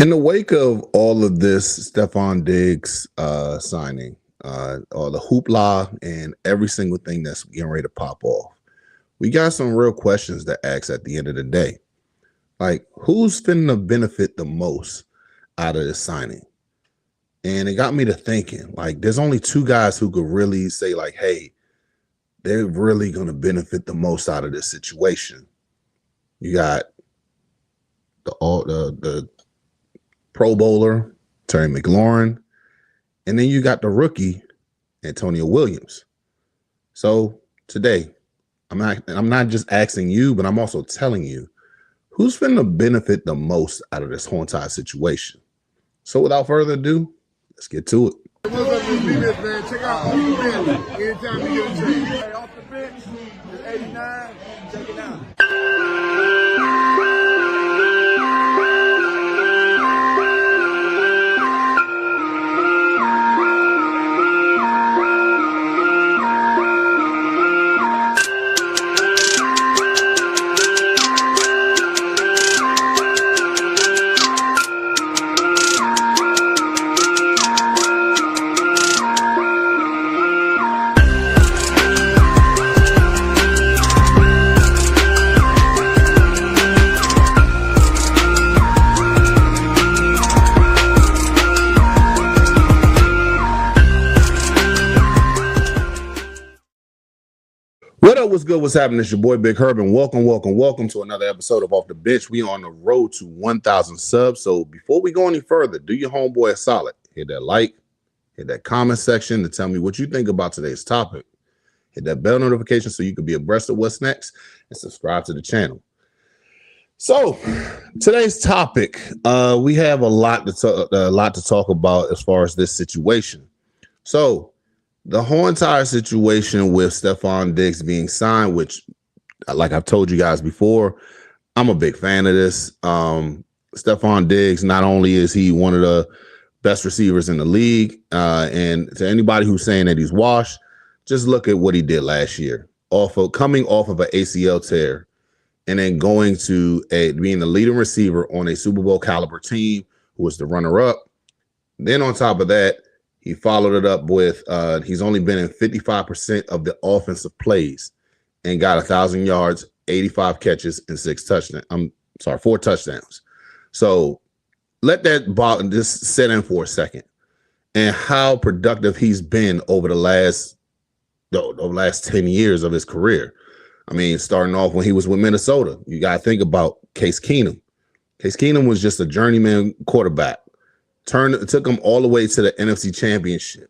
In the wake of all of this Stefon Diggs signing, all the hoopla and every single thing that's getting ready to pop off, we got some real questions to ask at the end of the day. Like, who's finna benefit the most out of this signing? And it got me to thinking, like, there's only two guys who could really say, like, hey, they're really going to benefit the most out of this situation. You got the Pro Bowler, Terry McLaurin, and then you got the rookie, Antonio Williams. So today, I'm not just asking you, but I'm also telling you who's finna benefit the most out of this whole entire situation. So without further ado, let's get to it. What's up, this man? Check out Off the Bench anytime you get a chance. Hey, Off the Bench is 89. Check it out. What up? What's good? What's happening? It's your boy Big Herb, and welcome to another episode of Off the Bench. We on the road to 1,000 subs. So before we go any further, do your homeboy a solid. Hit that like, hit that comment section to tell me what you think about today's topic. Hit that bell notification so you can be abreast of what's next, and subscribe to the channel. So today's topic, we have a lot to talk about as far as this situation. So the whole entire situation with Stefon Diggs being signed, which, like I've told you guys before, I'm a big fan of this. Stefon Diggs, not only is he one of the best receivers in the league, and to anybody who's saying that he's washed, just look at what he did last year. Coming off of an ACL tear and then going to being the leading receiver on a Super Bowl caliber team who was the runner-up. Then on top of that, he followed it up with he's only been in 55% of the offensive plays and got 1,000 yards, 85 catches, and 4 touchdowns. So let that just sit in for a second. And how productive he's been over the last 10 years of his career. I mean, starting off when he was with Minnesota, you got to think about Case Keenum. Case Keenum was just a journeyman quarterback. Took him all the way to the NFC Championship.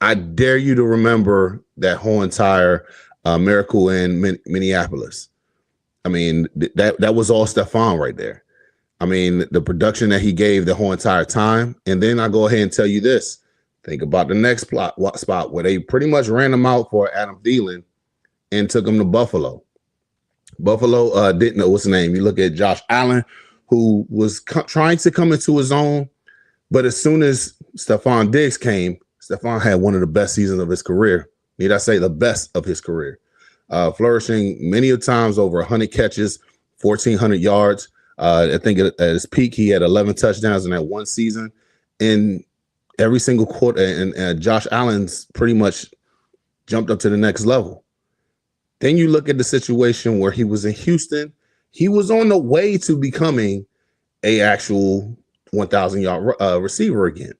I dare you to remember that whole entire miracle in Minneapolis. I mean, that was all Stefon right there. I mean, the production that he gave the whole entire time. And then I go ahead and tell you this. Think about the next spot where they pretty much ran him out for Adam Thielen and took him to Buffalo. Buffalo didn't know what's his name. You look at Josh Allen, who was trying to come into his own. But as soon as Stefon Diggs came, Stefon had one of the best seasons of his career. Need I say the best of his career? Flourishing many of times over 100 catches, 1,400 yards. I think at his peak, he had 11 touchdowns in that one season. In every single quarter, and Josh Allen's pretty much jumped up to the next level. Then you look at the situation where he was in Houston. He was on the way to becoming a actual 1,000-yard receiver again.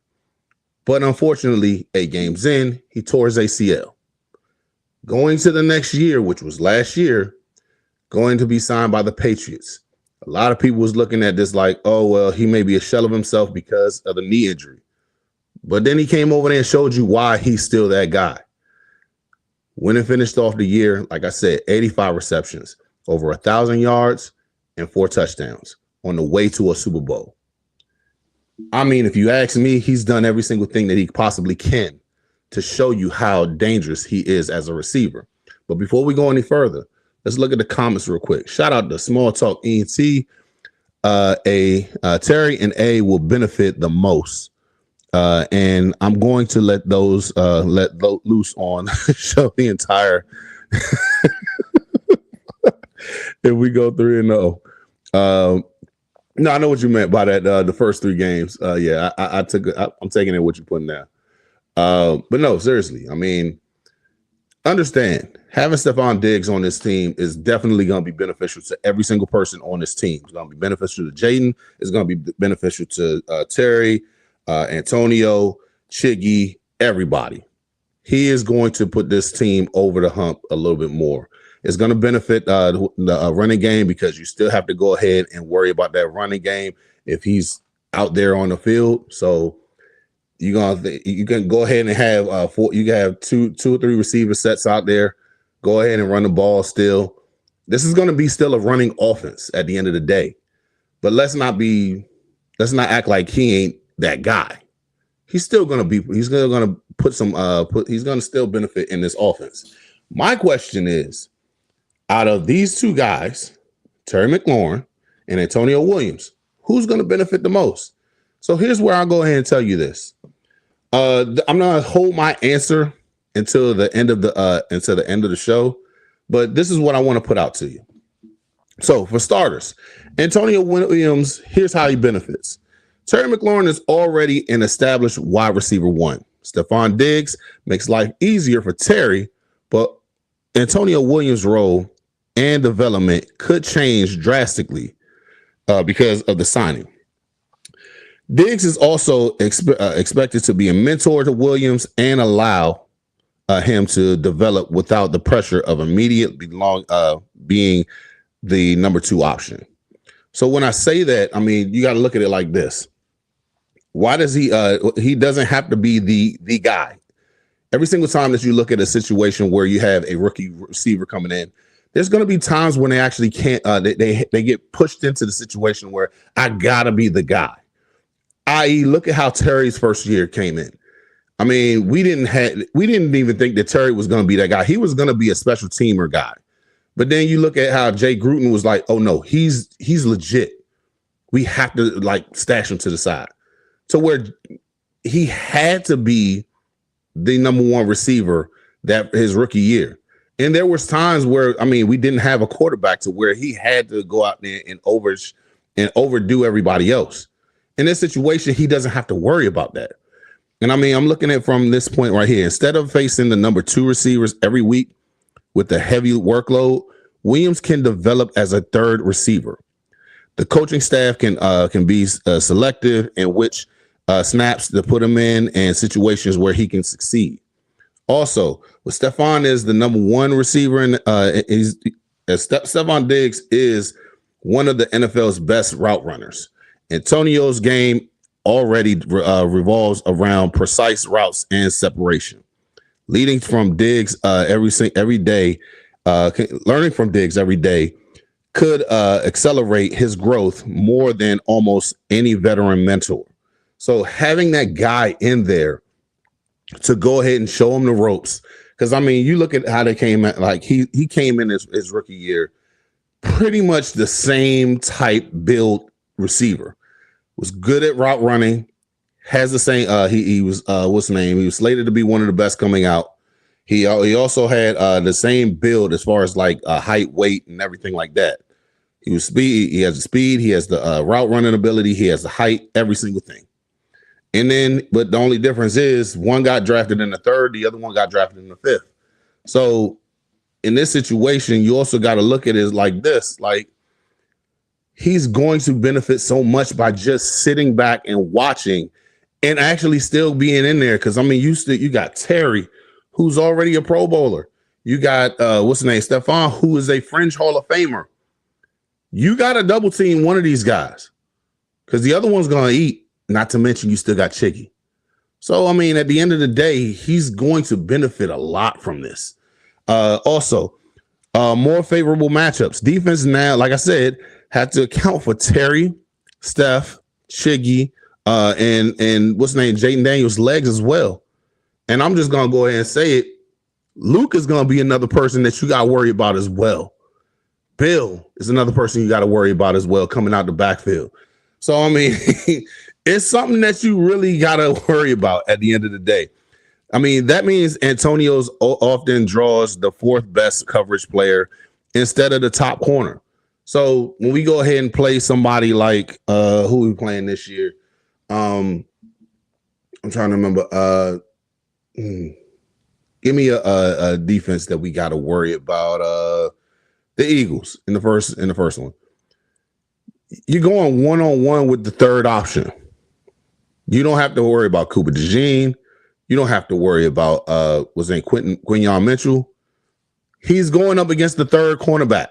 But unfortunately, 8 games in, he tore his ACL. Going to the next year, which was last year, going to be signed by the Patriots. A lot of people was looking at this like, oh, well, he may be a shell of himself because of the knee injury. But then he came over there and showed you why he's still that guy. Went and finished off the year, like I said, 85 receptions, over 1,000 yards, and 4 touchdowns on the way to a Super Bowl. I mean, if you ask me, he's done every single thing that he possibly can to show you how dangerous he is as a receiver. But before we go any further, let's look at the comments real quick. Shout out to Small Talk ENT. Terry and A will benefit the most. And I'm going to let those let loose on show the entire if we go 3-0. No, I know what you meant by that. The first three games. Yeah, I'm taking it what you're putting down. But no, seriously. I mean, understand having Stefon Diggs on this team is definitely going to be beneficial to every single person on this team. It's going to be beneficial to Jaden. It's going to be beneficial to Terry, Antonio, Chiggy, everybody. He is going to put this team over the hump a little bit more. It's going to benefit the running game because you still have to go ahead and worry about that running game if he's out there on the field. So you can go ahead and have four. You can have two or three receiver sets out there. Go ahead and run the ball. Still, this is going to be still a running offense at the end of the day. But let's not act like he ain't that guy. He's still going to be. He's still going to put some. He's going to still benefit in this offense. My question is, out of these two guys, Terry McLaurin and Antonio Williams, who's going to benefit the most? So here's where I'll go ahead and tell you this. I'm gonna hold my answer until the end of the show, but this is what I want to put out to you. So for starters, Antonio Williams, here's how he benefits. Terry McLaurin is already an established wide receiver one. Stefon Diggs makes life easier for Terry, but Antonio Williams' role and development could change drastically because of the signing. Diggs is also expected to be a mentor to Williams and allow him to develop without the pressure of immediately being the number two option. So when I say that, I mean, you got to look at it like this. Why does he doesn't have to be the guy. Every single time that you look at a situation where you have a rookie receiver coming in, there's going to be times when they actually can't, they get pushed into the situation where I got to be the guy. I.e., look at how Terry's first year came in. I mean, we didn't even think that Terry was going to be that guy. He was going to be a special teamer guy. But then you look at how Jay Gruden was like, oh no, he's legit. We have to like stash him to the side. To where he had to be the number one receiver that his rookie year. And there was times where, I mean, we didn't have a quarterback to where he had to go out there and overdo everybody else. In this situation, he doesn't have to worry about that. And I mean, I'm looking at from this point right here. Instead of facing the number two receivers every week with the heavy workload, Williams can develop as a third receiver. The coaching staff can be selective in which snaps to put him in and situations where he can succeed. Also, with Stefon is the number one receiver, and Stefon Diggs is one of the NFL's best route runners. Antonio's game already revolves around precise routes and separation. Leading from Diggs every day, learning from Diggs every day could accelerate his growth more than almost any veteran mentor. So having that guy in there to go ahead and show him the ropes, because I mean, you look at how they came at, like he came in his rookie year, pretty much the same type build receiver. Was good at route running, has the same. He was what's the name? He was slated to be one of the best coming out. He also had the same build as far as like height, weight, and everything like that. He was speed. He has the speed. He has the route running ability. He has the height. Every single thing. And then, but the only difference is one got drafted in the third, the other one got drafted in the fifth. So in this situation, you also got to look at it like this, like. He's going to benefit so much by just sitting back and watching and actually still being in there. Because, I mean, you got Terry, who's already a Pro Bowler. You got, what's the name? Stefon, who is a fringe Hall of Famer. You got to double team one of these guys because the other one's going to eat, not to mention you still got Chiggy. So, I mean, at the end of the day, he's going to benefit a lot from this. Also, more favorable matchups. Defense now, like I said, had to account for Terry, Steph, Chiggy, and what's the name, Jaden Daniels' legs as well. And I'm just gonna go ahead and say it. Luke is gonna be another person that you gotta worry about as well. Bill is another person you gotta worry about as well coming out the backfield. So I mean, it's something that you really gotta worry about at the end of the day. I mean, that means Antonio's often draws the fourth best coverage player instead of the top corner. So when we go ahead and play somebody like who we playing this year, I'm trying to remember. Give me a defense that we got to worry about. The Eagles in the first one. You're going 1-on-1 with the third option. You don't have to worry about Cooper DeJean. You don't have to worry about what's name Quinyon Mitchell. He's going up against the third cornerback.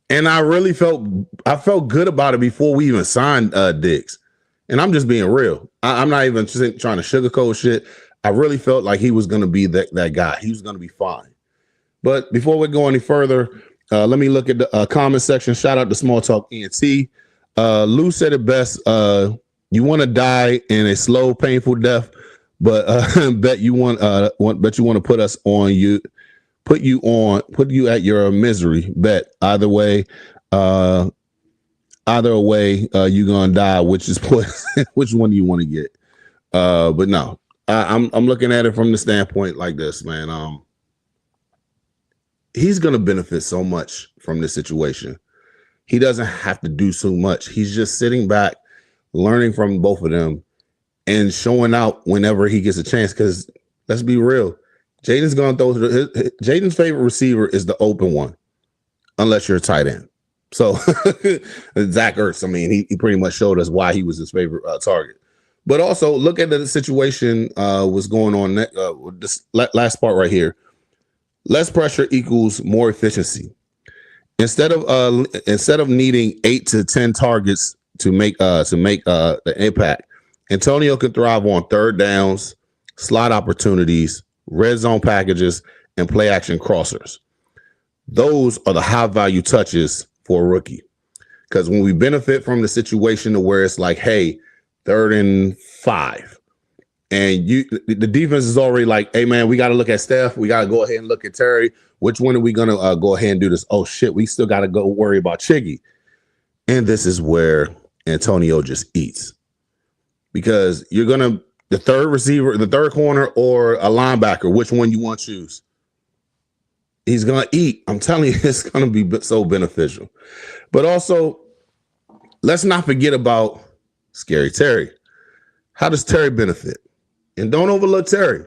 And I felt good about it before we even signed Diggs. And I'm just being real. I'm not even trying to sugarcoat shit. I really felt like he was going to be that guy. He was going to be fine. But before we go any further, let me look at the comment section. Shout out to Small Talk ENT. Lou said it best. You want to die in a slow, painful death, but bet you want to put us on you. Put you at your misery. Bet either way, you're gonna die. Which one do you want to get? But no, I'm looking at it from the standpoint like this, man. He's gonna benefit so much from this situation. He doesn't have to do so much. He's just sitting back, learning from both of them, and showing out whenever he gets a chance. Because let's be real. Jaden's going to throw Jaden's favorite receiver is the open one, unless you're a tight end. So Zach Ertz, I mean, he pretty much showed us why he was his favorite target. But also look at the situation what's going on. This last part right here. Less pressure equals more efficiency. Instead of needing 8 to 10 targets to make the impact, Antonio can thrive on third downs, slot opportunities, red zone packages, and play action crossers. Those are the high value touches for a rookie. Because when we benefit from the situation to where it's like, hey, 3rd and 5, and the defense is already like, hey man, we got to look at Steph. We got to go ahead and look at Terry. Which one are we going to go ahead and do this? Oh shit, we still got to go worry about Chiggy. And this is where Antonio just eats. Because you're going to, the third receiver, the third corner, or a linebacker, which one you want to choose? He's going to eat. I'm telling you, it's going to be so beneficial. But also, let's not forget about Scary Terry. How does Terry benefit? And don't overlook Terry,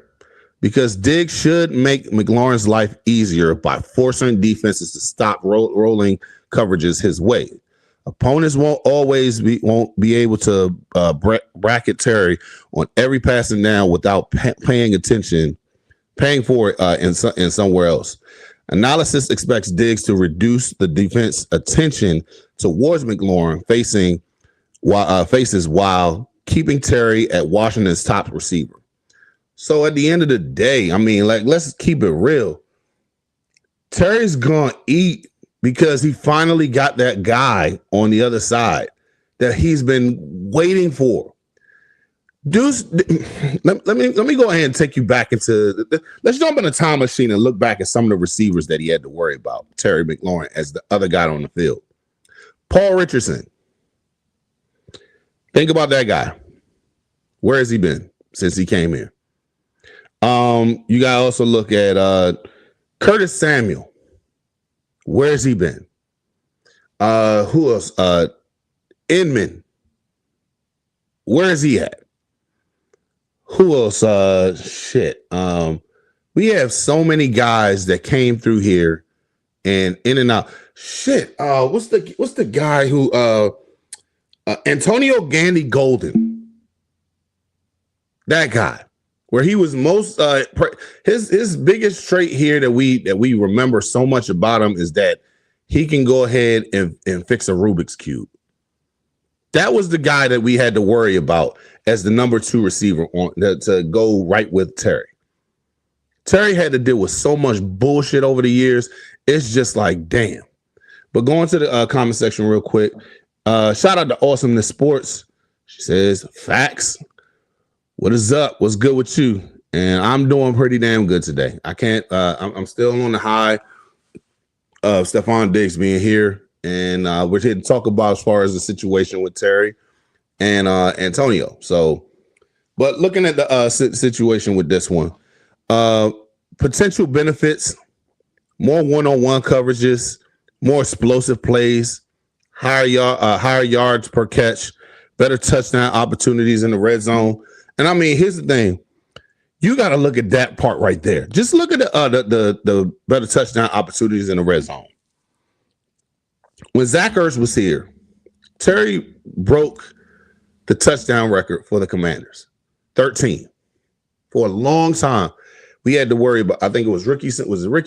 because Diggs should make McLaurin's life easier by forcing defenses to stop rolling coverages his way. Opponents won't be able to bracket Terry on every passing down without paying for it in somewhere else. Analysis expects Diggs to reduce the defense attention towards McLaurin faces while keeping Terry at Washington's top receiver. So at the end of the day, I mean, like, let's keep it real. Terry's gonna eat because he finally got that guy on the other side that he's been waiting for. Deuce, let me go ahead and take you back into let's jump in a time machine and look back at some of the receivers that he had to worry about. Terry McLaurin as the other guy on the field. Paul Richardson. Think about that guy. Where has he been since he came here? You gotta also look at Curtis Samuel. Where's he been? Who else? Inman. Where's he at? Who else? We have so many guys that came through here and in and out. Shit. What's the guy who Antonio Gandy Golden? That guy. Where he was most his biggest trait here that we remember so much about him is that he can go ahead and fix a Rubik's Cube. That was the guy that we had to worry about as the number 2 receiver to go right with Terry. Terry had to deal with so much bullshit over the years. It's just like, damn. But going to the comment section real quick. Shout out to Awesomeness Sports. She says, facts. What is up? What's good with you? And I'm doing pretty damn good today. I can't. I'm still on the high of Stefon Diggs being here, and we're here to talk about as far as the situation with Terry and Antonio. So, but looking at the situation with this one, potential benefits: more one-on-one coverages, more explosive plays, higher yards per catch, better touchdown opportunities in the red zone. And I mean, here's the thing. You got to look at that part right there. Just look at the better touchdown opportunities in the red zone. When Zach Ertz was here, Terry broke the touchdown record for the Commanders, 13. For a long time, we had to worry about. I think it was Ricky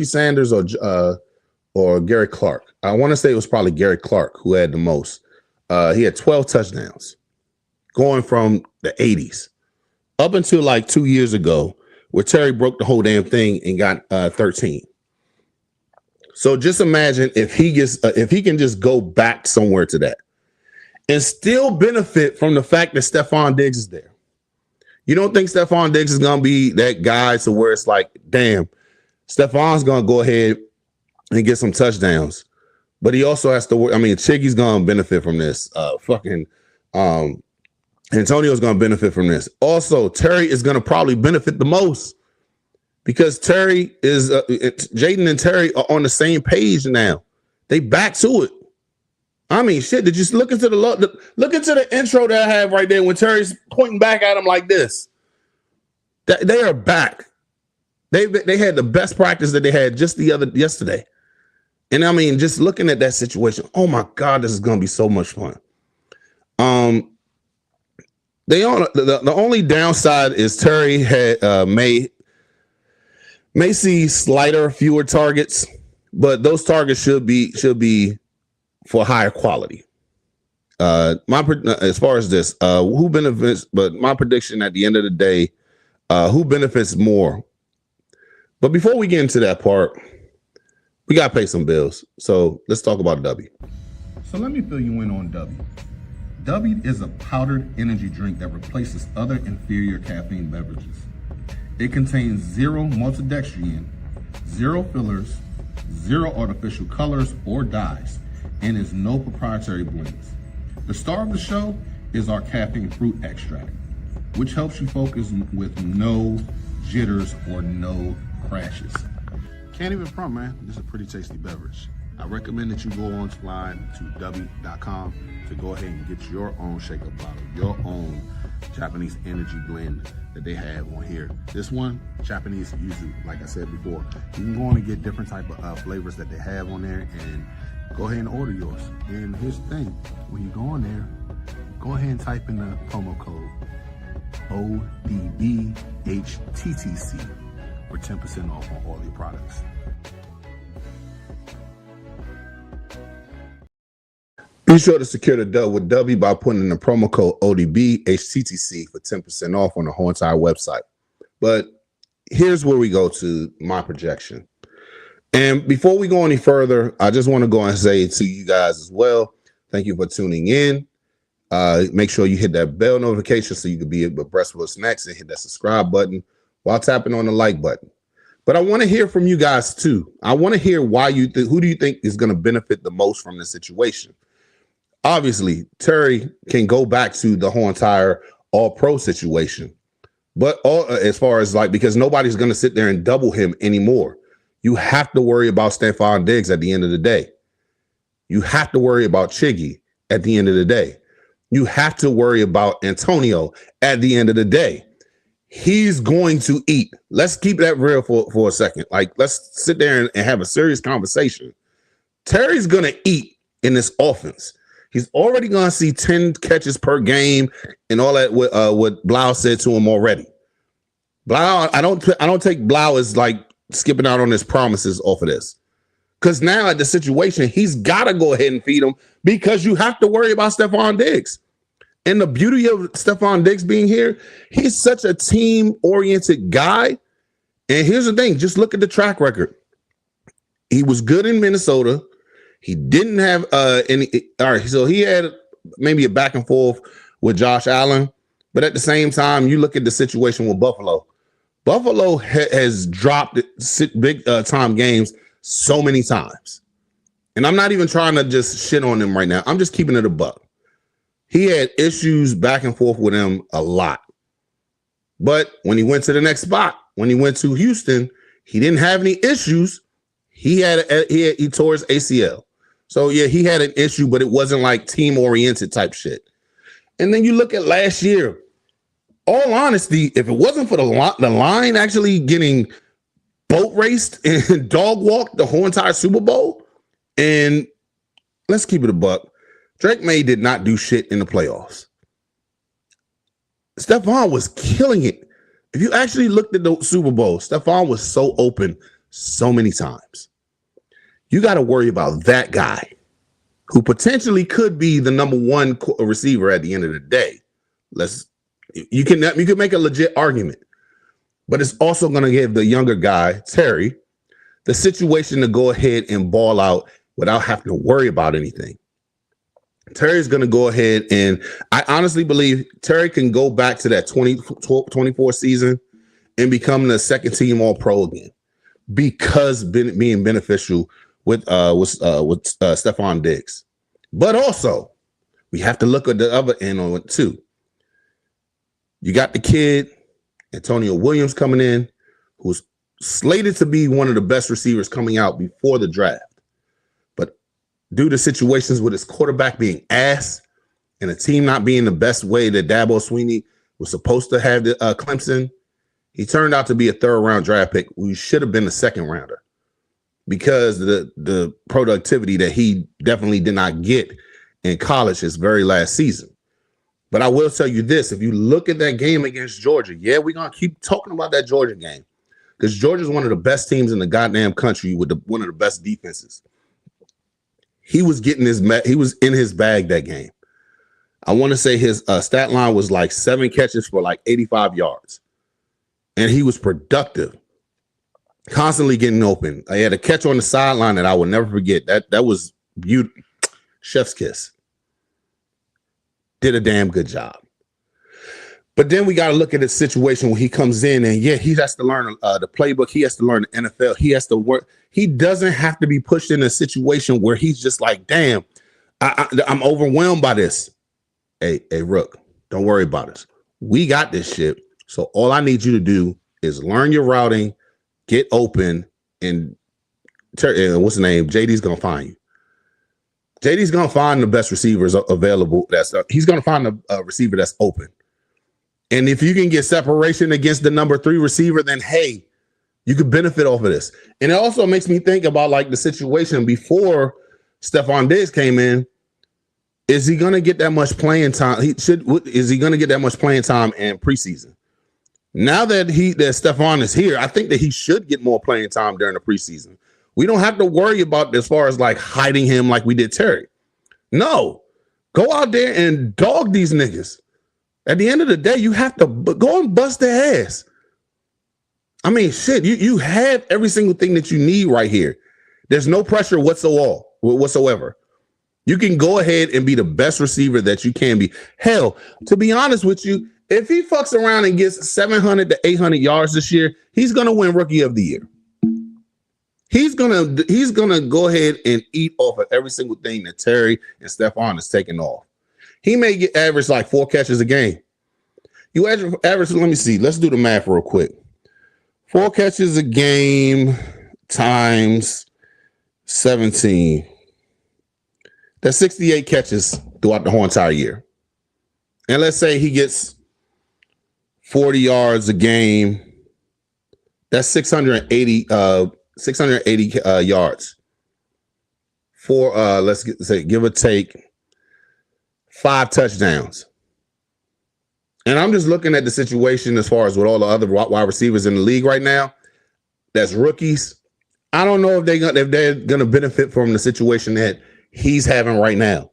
Sanders or Gary Clark. I want to say it was probably Gary Clark who had the most. He had 12 touchdowns, going from the 80s up until like 2 years ago, where Terry broke the whole damn thing and got 13. So just imagine if he can just go back somewhere to that and still benefit from the fact that Stefon Diggs is there. You don't think Stefon Diggs is going to be that guy to where it's like, damn, Stefon's going to go ahead and get some touchdowns. But he also has to work. I mean, Chiggy's going to benefit from this. Antonio's going to benefit from this. Also, Terry is going to probably benefit the most because Terry is Jaden and Terry are on the same page now. They back to it. I mean, shit. Did you look into the intro that I have right there when Terry's pointing back at him like this? They are back. They had the best practice that they had just yesterday. And I mean, just looking at that situation, oh my God, this is going to be so much fun. The only downside is Terry may see slighter, fewer targets, but those targets should be for higher quality. As far as this, who benefits? But my prediction at the end of the day, who benefits more? But before we get into that part, we got to pay some bills. So let's talk about W. So let me fill you in on W. W is a powdered energy drink that replaces other inferior caffeine beverages. It contains 0 maltodextrin, 0 fillers, 0 artificial colors or dyes, and is no proprietary blends. The star of the show is our caffeine fruit extract, which helps you focus with no jitters or no crashes. Can't even front, man. This is a pretty tasty beverage. I recommend that you go online to w.com to go ahead and get your own shaker bottle, your own Japanese energy blend that they have on here. This one, Japanese yuzu, like I said before. You can go on and get different type of flavors that they have on there and go ahead and order yours. And here's the thing, when you go on there, go ahead and type in the promo code ODBHTTC for 10% off on all your products. Be sure to secure the dough with W by putting in the promo code ODBHTTC for 10% off on the whole entire website. But here's where we go to my projection. And before we go any further, I just want to go and say to you guys as well, thank you for tuning in. Make sure you hit that bell notification so you can be abreast of what's next and hit that subscribe button while tapping on the like button. But I want to hear from you guys too. I want to hear why who do you think is going to benefit the most from this situation? Obviously, Terry can go back to the whole entire all-pro situation. But as far as because nobody's going to sit there and double him anymore. You have to worry about Stefon Diggs at the end of the day. You have to worry about Chiggy at the end of the day. You have to worry about Antonio at the end of the day. He's going to eat. Let's keep that real for a second. Let's sit there and have a serious conversation. Terry's going to eat in this offense. He's already going to see 10 catches per game and all that. What Blau said to him already. Blau, I don't take Blau as skipping out on his promises off of this, because now at the situation, he's got to go ahead and feed him because you have to worry about Stefon Diggs. And the beauty of Stefon Diggs being here, he's such a team-oriented guy. And here's the thing: just look at the track record. He was good in Minnesota. He didn't have any. All right, so he had maybe a back and forth with Josh Allen, but at the same time, you look at the situation with Buffalo. Buffalo has dropped big time games so many times, and I'm not even trying to just shit on them right now. I'm just keeping it a buck. He had issues back and forth with him a lot, but when he went to the next spot, when he went to Houston, he didn't have any issues. He tore his ACL. So yeah, he had an issue, but it wasn't like team oriented type shit. And then you look at last year. All honesty, if it wasn't for the line actually getting boat raced and dog walked the whole entire Super Bowl, and let's keep it a buck, Drake May did not do shit in the playoffs. Stefon was killing it. If you actually looked at the Super Bowl, Stefon was so open so many times. You got to worry about that guy who potentially could be the number one receiver at the end of the day. You can make a legit argument, but it's also going to give the younger guy, Terry, the situation to go ahead and ball out without having to worry about anything. Terry's going to go ahead, and I honestly believe Terry can go back to that 24 season and become the second team All-Pro again because being beneficial with Stefon Diggs. But also, we have to look at the other end on it too. You got the kid, Antonio Williams, coming in, who's slated to be one of the best receivers coming out before the draft. But due to situations with his quarterback being ass and the team not being the best way that Dabo Swinney was supposed to have the Clemson, he turned out to be a third-round draft pick. We should have been a second-rounder because the productivity that he definitely did not get in college his very last season. But I will tell you this, if you look at that game against Georgia, yeah, we're going to keep talking about that Georgia game because Georgia's one of the best teams in the goddamn country with one of the best defenses. He was in his bag that game. I want to say his stat line was like 7 catches for like 85 yards. And he was productive, constantly getting open. I had a catch on the sideline that I will never forget. That was beautiful. Chef's kiss. Did a damn good job. But then we got to look at the situation when he comes in and yeah, he has to learn the playbook. He has to learn the NFL. He has to work. He doesn't have to be pushed in a situation where he's just like, damn, I'm overwhelmed by this. Hey, Rook, don't worry about us. We got this shit. So all I need you to do is learn your routing, get open, and what's the name? JD's going to find you. JD's going to find the best receivers available. He's going to find a receiver that's open. And if you can get separation against the number 3 receiver, then, hey, you could benefit off of this. And it also makes me think about like the situation before Stefon Diggs came in. Is he going to get that much playing time? Is he going to get that much playing time in preseason? Now that Stefon is here, I think that he should get more playing time during the preseason. We don't have to worry about as far as like hiding him like we did Terry. No, go out there and dog these niggas. At the end of the day, you have to go and bust their ass. I mean, shit, you have every single thing that you need right here. There's no pressure whatsoever. You can go ahead and be the best receiver that you can be. Hell, to be honest with you, if he fucks around and gets 700 to 800 yards this year, he's going to win Rookie of the Year. He's gonna go ahead and eat off of every single thing that Terry and Stefon is taking off. He may get average like 4 catches a game. You average, let me see. Let's do the math real quick. 4 catches a game times 17. That's 68 catches throughout the whole entire year. And let's say he gets 40 yards a game. That's 680 yards for let's say give or take 5 touchdowns. And I'm just looking at the situation as far as with all the other wide receivers in the league right now, that's rookies. I don't know if they're gonna benefit from the situation that he's having right now.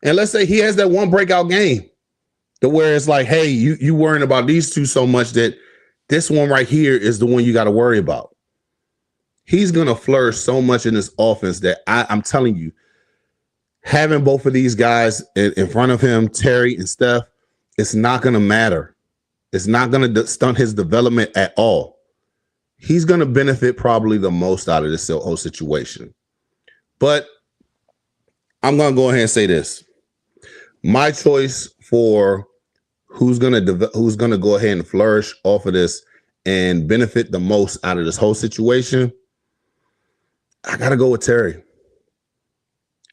And let's say he has that one breakout game to where it's like, hey, you worrying about these two so much that this one right here is the one you got to worry about. He's going to flourish so much in this offense that I'm telling you, having both of these guys in front of him, Terry and Steph, it's not going to matter. It's not going to stunt his development at all. He's going to benefit probably the most out of this whole situation. But I'm going to go ahead and say this. My choice for who's going to go ahead and flourish off of this and benefit the most out of this whole situation, I got to go with Terry.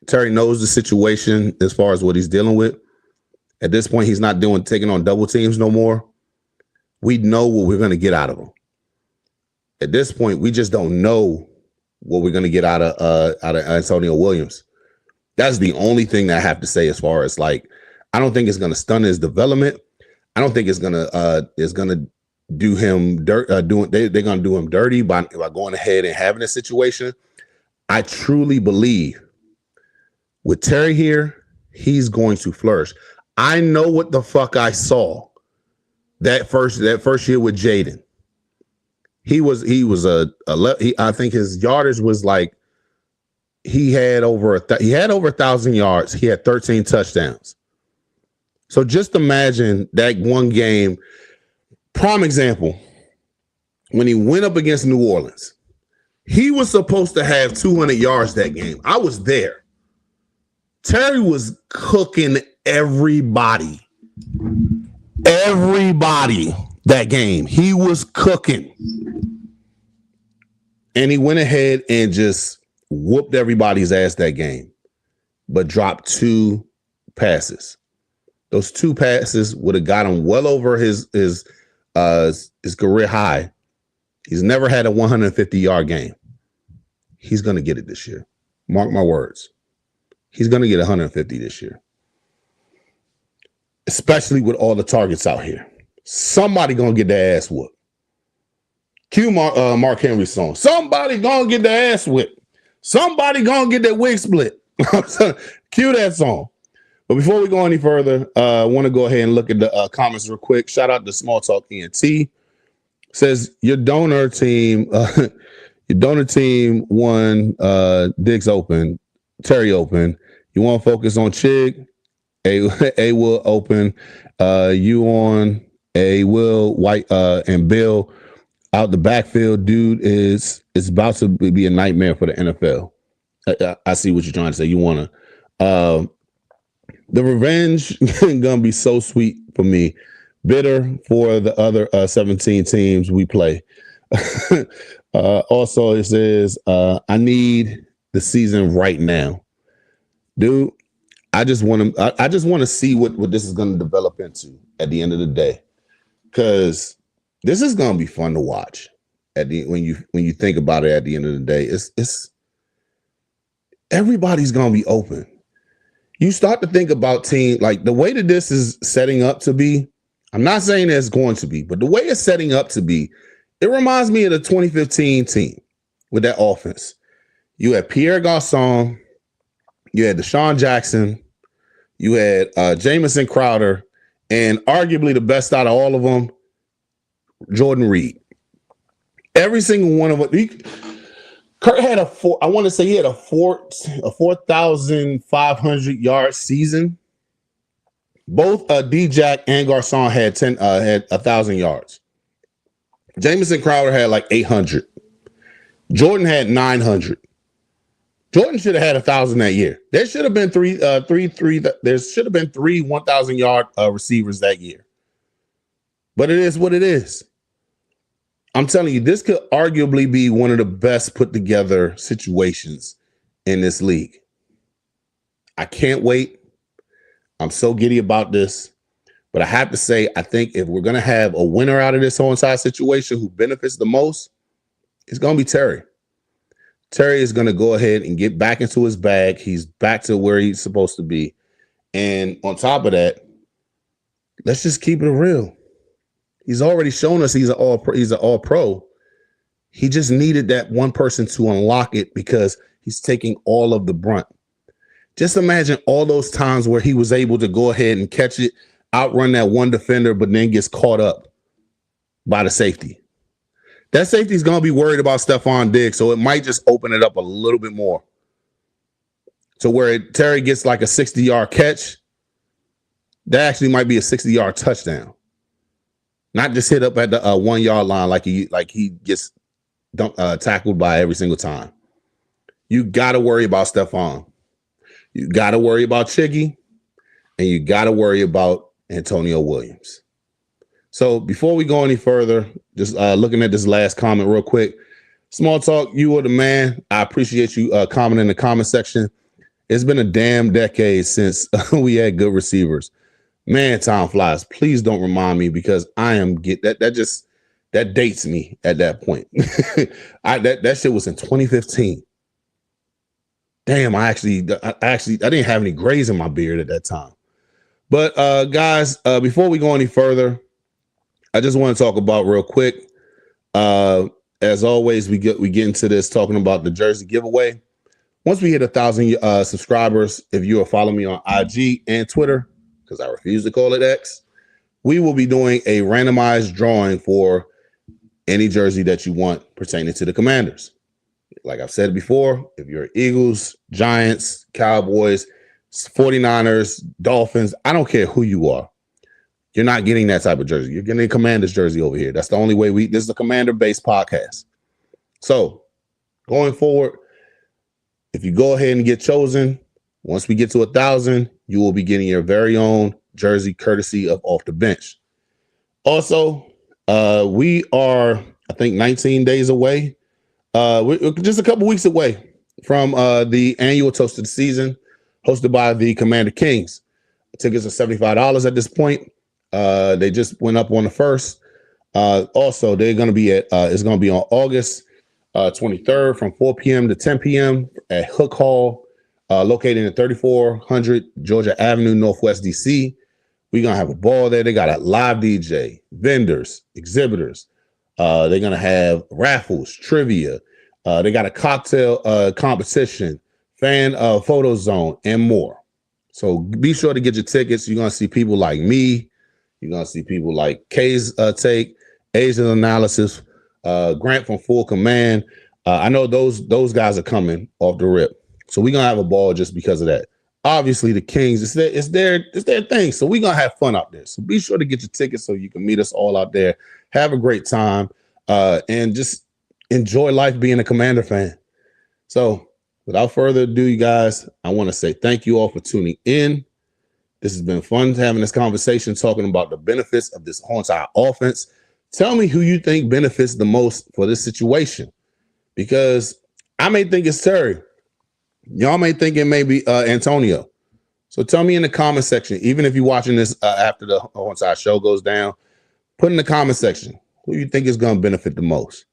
Terry knows the situation as far as what he's dealing with. At this point, he's not taking on double teams no more. We know what we're going to get out of him. At this point, we just don't know what we're going to get out of Antonio Williams. That's the only thing that I have to say as far as like, I don't think it's going to stun his development. I don't think it's going to do him dirt. They're going to do him dirty by going ahead and having a situation. I truly believe with Terry here, he's going to flourish. I know what the fuck I saw that first year with Jaden. I think his yardage was like he had over 1,000 yards. He had 13 touchdowns. So just imagine that one game. Prime example, when he went up against New Orleans, he was supposed to have 200 yards that game. I was there. Terry was cooking everybody that game. He was cooking. And he went ahead and just whooped everybody's ass that game, but dropped 2 passes. Those 2 passes would have got him well over his career high. He's never had a 150-yard game. He's going to get it this year. Mark my words. He's going to get 150 this year. Especially with all the targets out here. Somebody going to get their ass whooped. Cue Mark Henry's song. Somebody going to get their ass whipped. Somebody going to get their wig split. Cue that song. But before we go any further, I want to go ahead and look at the comments real quick. Shout out to Small Talk ENT. Says your donor team won Diggs Open, Terry Open. You want to focus on Chig, A Will Open. You on A Will White and Bill out the backfield. Dude is about to be a nightmare for the NFL. I see what you're trying to say. You want to. The revenge gonna be so sweet for me. Bitter for the other 17 teams we play. Also, it says, I need the season right now. Dude, I just want to see what this is going to develop into at the end of the day. Because this is going to be fun to watch when you think about it at the end of the day. It's everybody's going to be open. You start to think about team, like the way that this is setting up to be. I'm not saying that it's going to be, but the way it's setting up to be, it reminds me of the 2015 team with that offense. You had Pierre Garçon, you had Deshaun Jackson, you had Jamison Crowder, and arguably the best out of all of them, Jordan Reed. Every single one of them. Kurt had a 4,500 yard season. Both D-Jack and Garçon had 1,000 yards. Jamison Crowder had like 800. Jordan had 900. Jordan should have had 1,000 that year. There should have been three. There should have been 3 1,000 yard receivers that year. But it is what it is. I'm telling you, this could arguably be one of the best put together situations in this league. I can't wait. I'm so giddy about this. But I have to say, I think if we're going to have a winner out of this whole entire situation who benefits the most, it's going to be Terry. Terry is going to go ahead and get back into his bag. He's back to where he's supposed to be. And on top of that, let's just keep it real. He's already shown us he's an all pro. He just needed that one person to unlock it because he's taking all of the brunt. Just imagine all those times where he was able to go ahead and catch it, outrun that one defender, but then gets caught up by the safety. That safety is going to be worried about Stefon Diggs, so it might just open it up a little bit more. So where Terry gets like a 60-yard catch, that actually might be a 60-yard touchdown. Not just hit up at the 1 yard line like he gets tackled by every single time. You got to worry about Stefon. You got to worry about Chiggy, and you got to worry about Antonio Williams. So before we go any further, just looking at this last comment real quick. Small Talk, you are the man. I appreciate you commenting in the comment section. It's been a damn decade since we had good receivers. Man, time flies. Please don't remind me because I am that dates me at that point. That shit was in 2015. Damn, I didn't have any grays in my beard at that time. But guys, before we go any further, I just want to talk about real quick. As always, we get into this talking about the jersey giveaway. Once we hit 1,000 subscribers, if you are following me on IG and Twitter, because I refuse to call it X, we will be doing a randomized drawing for any jersey that you want pertaining to the Commanders. Like I've said before, if you're Eagles, Giants, Cowboys, 49ers, Dolphins, I don't care who you are. You're not getting that type of jersey. You're getting a Commanders jersey over here. That's the only way this is a Commander-based podcast. So going forward, if you go ahead and get chosen, once we get to 1,000, you will be getting your very own jersey courtesy of Off the Bench. Also, we are, I think, 19 days away. We're just a couple weeks away from the annual Toast of the Season hosted by the Commander Kings. Tickets are $75 at this point. They just went up on the first. Also, they're going to be it's going to be on August 23rd from 4 p.m. to 10 p.m. at Hook Hall, located in 3400 Georgia Avenue, Northwest DC. We're going to have a ball there. They got a live DJ, vendors, exhibitors. They're going to have raffles, trivia. They got a cocktail competition, fan photo zone, and more. So be sure to get your tickets. You're going to see people like me. You're going to see people like K's Take, Asian Analysis, Grant from Full Command. I know those guys are coming off the rip. So we're going to have a ball just because of that. Obviously, the Kings, it's their thing. So we're going to have fun out there. So be sure to get your tickets so you can meet us all out there. Have a great time and just enjoy life being a Commander fan. So without further ado, you guys, I want to say thank you all for tuning in. This has been fun having this conversation, talking about the benefits of this whole entire offense. Tell me who you think benefits the most for this situation, because I may think it's Terry. Y'all may think it may be Antonio. So tell me in the comment section, even if you're watching this after the whole entire show goes down, put in the comment section who you think is going to benefit the most.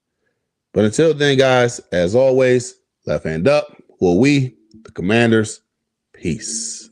But until then, guys, as always, left hand up. Who are we? The Commanders. Peace.